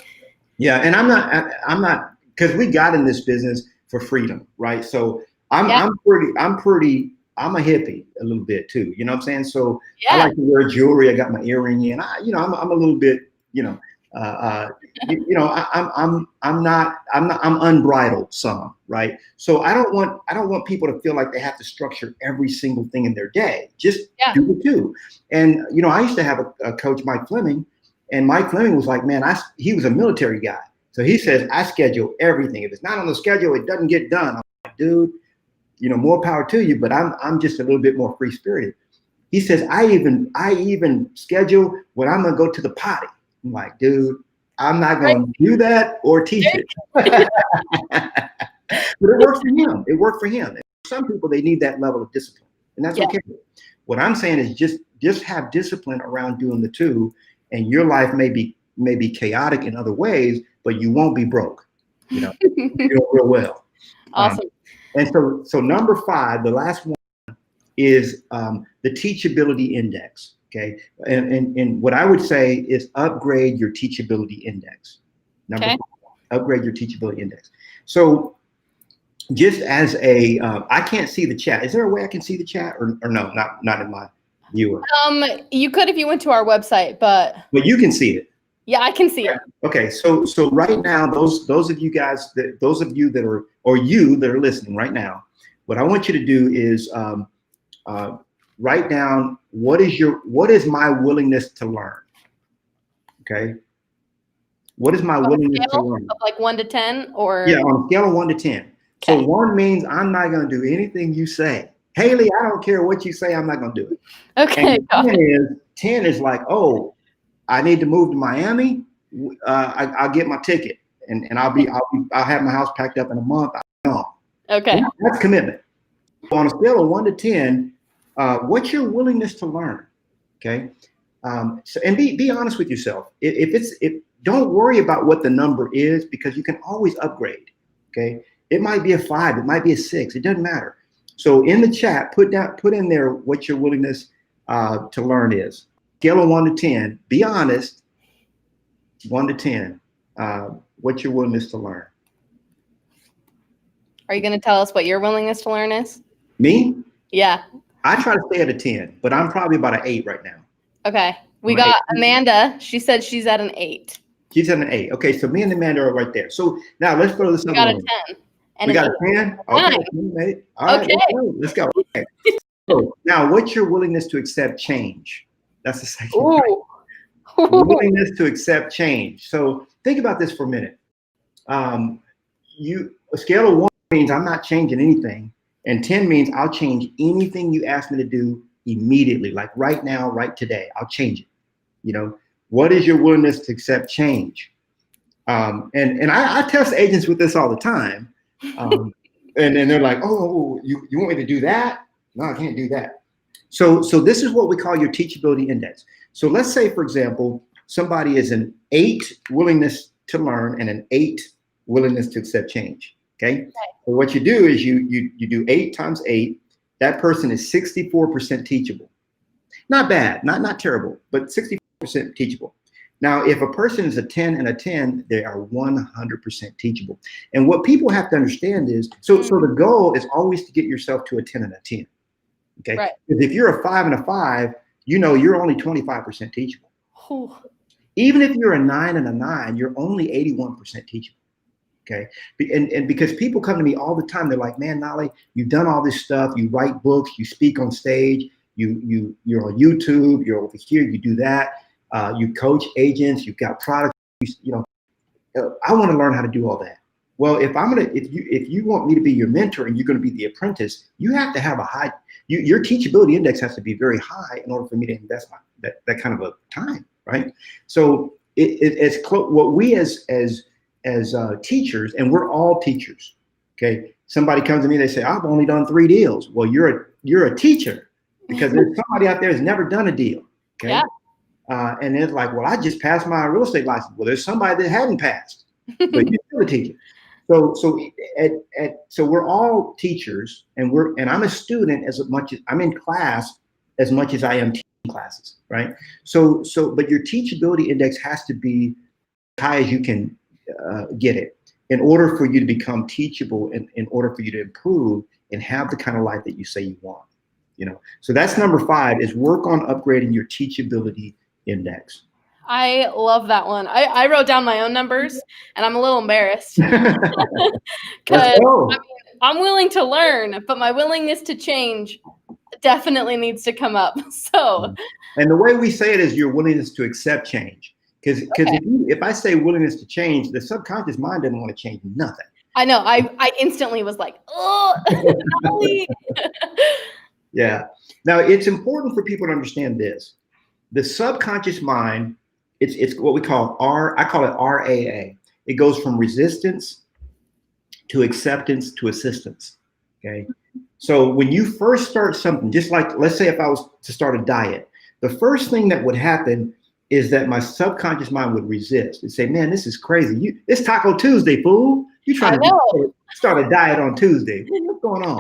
Yeah, and I'm not, because we got in this business for freedom, right? So I'm pretty I'm a hippie a little bit too. You know what I'm saying? So I Yeah. like to wear jewelry. I got my earring in. I'm a little bit, uh, uh, I'm unbridled some, right? So I don't want people to feel like they have to structure every single thing in their day. Just Yeah. do the two. And, I used to have a coach, Mike Fleming, and Mike Fleming was like, man, he was a military guy. So he says, I schedule everything. If it's not on the schedule, it doesn't get done. I'm like, dude, more power to you, but I'm just a little bit more free spirited. He says, I even schedule when I'm gonna go to the potty. I'm like, dude, I'm not gonna do that or teach it. But it works for him. It worked for him. And for some people, they need that level of discipline, and that's okay. What I'm saying is just have discipline around doing the two, and your life may be chaotic in other ways, but you won't be broke. You're doing real well. Awesome. And so number 5, the last one, is the Teachability Index. Okay, and what I would say is upgrade your Teachability Index. Number 5, upgrade your Teachability Index. So just as I can't see the chat. Is there a way I can see the chat, or no? Not in my viewer. You could if you went to our website, but you can see it. Yeah, I can see it. Okay, so right now, those of you guys those of you that are, or you that are listening right now, what I want you to do is write down what is my willingness to learn. Okay, what is my willingness to learn? Of like 1 to 10, or on a scale of 1 to 10. So 1 means I'm not going to do anything you say. Haley, I don't care what you say, I'm not going to do it. Okay. And 10 is like, oh, I need to move to Miami. I'll get my ticket, and I'll have my house packed up in a month. Okay. That's commitment. On a scale of 1 to 10, what's your willingness to learn? Okay. So, and be honest with yourself. If don't worry about what the number is, because you can always upgrade. Okay. It might be a 5, it might be a 6. It doesn't matter. So in the chat, put in there what your willingness to learn is. Scale of 1 to 10. Be honest. 1 to 10. What's your willingness to learn? Are you going to tell us what your willingness to learn is? Me? Yeah. I try to stay at a 10, but I'm probably about an 8 right now. Okay. We got Amanda. She said she's at an 8. She's at an 8. Okay, so me and Amanda are right there. So now let's go to this. We got a 10. And we got a 10? Okay. All right, let's go. Okay. So now, what's your willingness to accept change? That's the second one. Willingness to accept change. So think about this for a minute. A scale of 1 means I'm not changing anything, and 10 means I'll change anything you ask me to do immediately, like right now, right today. I'll change it. What is your willingness to accept change? And I test agents with this all the time. And they're like, oh, you want me to do that? No, I can't do that. So this is what we call your teachability index. So let's say, for example, somebody is an 8 willingness to learn and an 8 willingness to accept change. Okay. So what you do is you do 8 times 8. That person is 64% teachable. Not bad, not terrible, but 64% teachable. Now, if a person is a 10 and a 10, they are 100% teachable. And what people have to understand is, so the goal is always to get yourself to a 10 and a 10. Okay. Right. Because if you're a 5 and a 5, you're only 25% teachable. Ooh. Even if you're a 9 and a 9, you're only 81% teachable. Okay. And because people come to me all the time, they're like, man, Knolly, you've done all this stuff. You write books, you speak on stage, you're on YouTube, you're over here, you do that. You coach agents, you've got products, I want to learn how to do all that. Well, if you want me to be your mentor and you're going to be the apprentice, you have to have your teachability index has to be very high in order for me to invest that kind of a time, right? So it's what we as teachers, and we're all teachers. Okay, somebody comes to me, they say, I've only done 3 deals. Well, you're a teacher, because there's somebody out there who's never done a deal. Okay. Yeah. And it's like, well, I just passed my real estate license. Well, there's somebody that hadn't passed, but you're still a teacher. So we're all teachers, and I'm a student as much as I'm in class as much as I am teaching classes, right? But your teachability index has to be high as you can get it in order for you to become teachable, and in order for you to improve and have the kind of life that you say you want. So that's number 5 is work on upgrading your teachability index. I love that one. I wrote down my own numbers, and I'm a little embarrassed Let's because go. I'm willing to learn, but my willingness to change definitely needs to come up. So, and the way we say it is your willingness to accept change. Because if I say willingness to change, the subconscious mind doesn't want to change nothing. I know. I instantly was like, oh, yeah. Now it's important for people to understand this. The subconscious mind, it's what we call I call it RAA. It goes from resistance to acceptance to assistance. Okay. So when you first start something, just like, let's say if I was to start a diet, the first thing that would happen is that my subconscious mind would resist and say, man, this is crazy. It's Taco Tuesday, fool. You trying to start a diet on Tuesday. What's going on?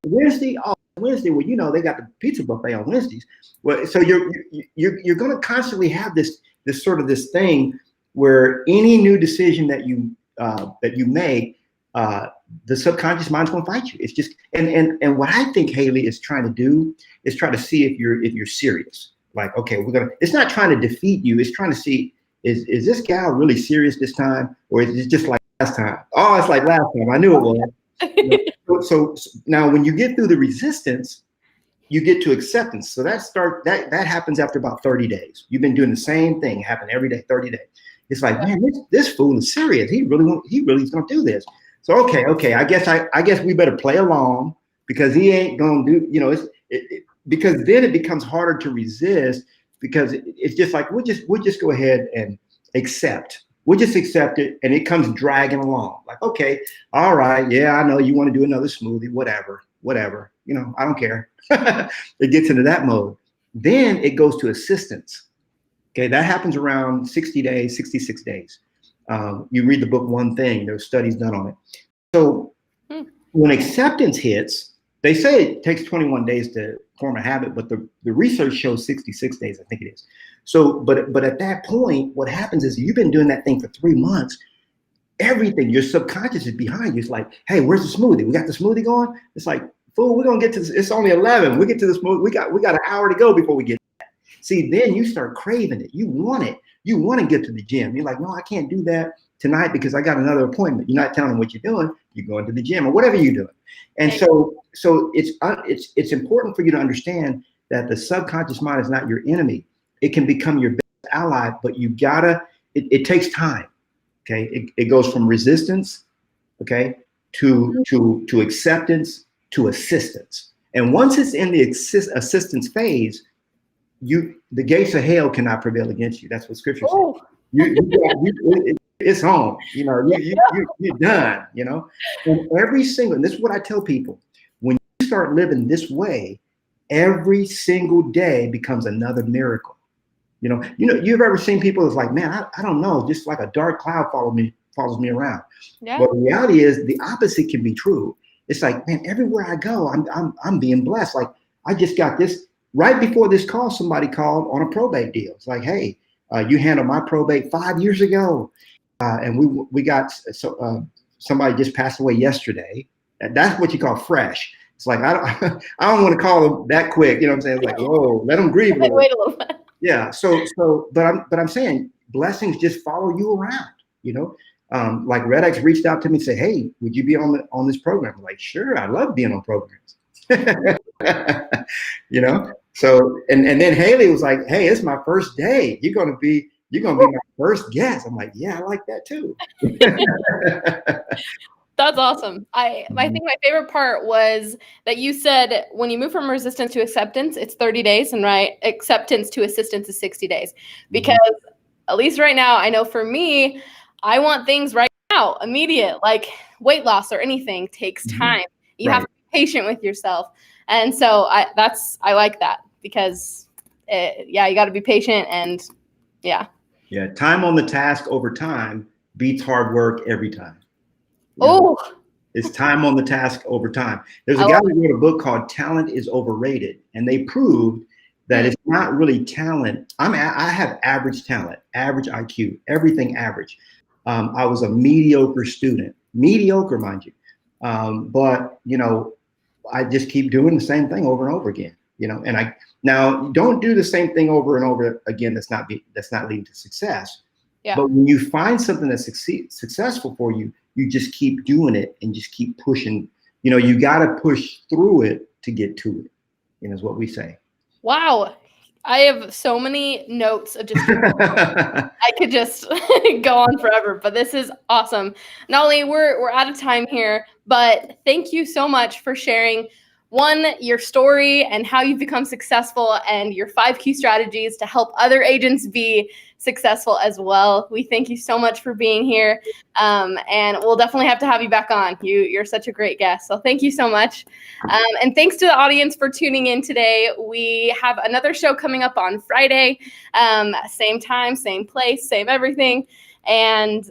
Wednesday? Oh, Wednesday. Well, they got the pizza buffet on Wednesdays. Well, so you're going to constantly have this thing where any new decision that you make, the subconscious mind's going to fight you. It's just, and what I think Haley is trying to do is try to see if you're serious. Like, okay, it's not trying to defeat you. It's trying to see, is this gal really serious this time? Or is it just like last time? Oh, it's like last time. I knew it was. So now when you get through the resistance, you get to acceptance. So that happens after about 30 days. You've been doing the same thing, happen every day, 30 days. It's like, man, this fool is serious. He really is going to do this. So, okay. I guess we better play along because he ain't going to do, because then it becomes harder to resist because it's just like, we'll just go ahead and accept. We'll just accept it. And it comes dragging along like, okay, all right. Yeah, I know you want to do another smoothie, whatever, I don't care. It gets into that mode. Then it goes to assistance. Okay. That happens around 60 days, 66 days. You read the book, One Thing, there's studies done on it. So when acceptance hits, they say it takes 21 days to form a habit, but the research shows 66 days, I think it is. So, but at that point, what happens is you've been doing that thing for 3 months. Everything, your subconscious is behind you. It's like, hey, where's the smoothie? We got the smoothie going? It's like, fool, we're gonna get to this. It's only 11. We get to the smoothie. We got an hour to go before we get that. See, then you start craving it. You want it. You want to get to the gym. You're like, no, I can't do that tonight because I got another appointment. You're not telling them what you're doing. You're going to the gym or whatever you're doing. And so it's important for you to understand that the subconscious mind is not your enemy. It can become your best ally, but it takes time. Okay. It goes from resistance, okay, to acceptance, to assistance. And once it's in the assistance phase, the gates of hell cannot prevail against you. That's what scripture says. It's home. You're done. And and this is what I tell people: when you start living this way, every single day becomes another miracle. You've ever seen people that's like, man, I don't know, just like a dark cloud follows me around. Yeah. But the reality is the opposite can be true. It's like, man, everywhere I go, I'm being blessed. Like I just got this right before this call. Somebody called on a probate deal. It's like, hey, you handled my probate 5 years ago, and we got somebody just passed away yesterday. And that's what you call fresh. It's like I don't want to call them that quick. You know what I'm saying? It's like, whoa, let them grieve. Wait a little bit. Yeah. But I'm saying blessings just follow you around. Like REDX reached out to me and said, hey, would you be on this program? I'm like, sure, I love being on programs. So and then Haley was like, hey, it's my first day. You're gonna be my first guest. I'm like, yeah, I like that too. That's awesome. I think my favorite part was that you said when you move from resistance to acceptance, it's 30 days, and acceptance to assistance is 60 days. Because at least right now, I know for me, I want things right now, immediate, like weight loss or anything takes time. You have to be patient with yourself. And so I like that because you got to be patient and yeah. Yeah. Time on the task over time beats hard work every time. It's time on the task over time. There's a guy who wrote a book called Talent is Overrated, and they proved that it's not really talent. I have average talent, average IQ, everything average. I was a mediocre student, mediocre, mind you. But I just keep doing the same thing over and over again, and now don't do the same thing over and over again. That's not leading to success. Yeah. But when you find something that's successful for you, you just keep doing it and just keep pushing. You got to push through it to get to it, is what we say. Wow. I have so many notes of just I could just go on forever, but this is awesome. Knolly, we're out of time here, but thank you so much for sharing your story and how you've become successful and your 5 key strategies to help other agents be successful as well. We thank you so much for being here. And we'll definitely have to have you back on. You're such a great guest. So thank you so much. And thanks to the audience for tuning in today. We have another show coming up on Friday. Same time, same place, same everything. And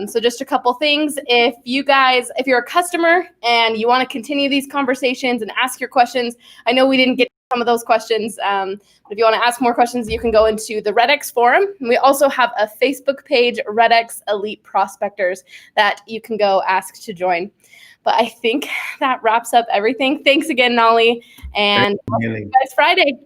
so just a couple things. If you're a customer and you want to continue these conversations and ask your questions, I know we didn't get some of those questions. But if you want to ask more questions, you can go into the REDX forum. And we also have a Facebook page, REDX Elite Prospectors, that you can go ask to join. But I think that wraps up everything. Thanks again, Knolly. And see you guys Friday.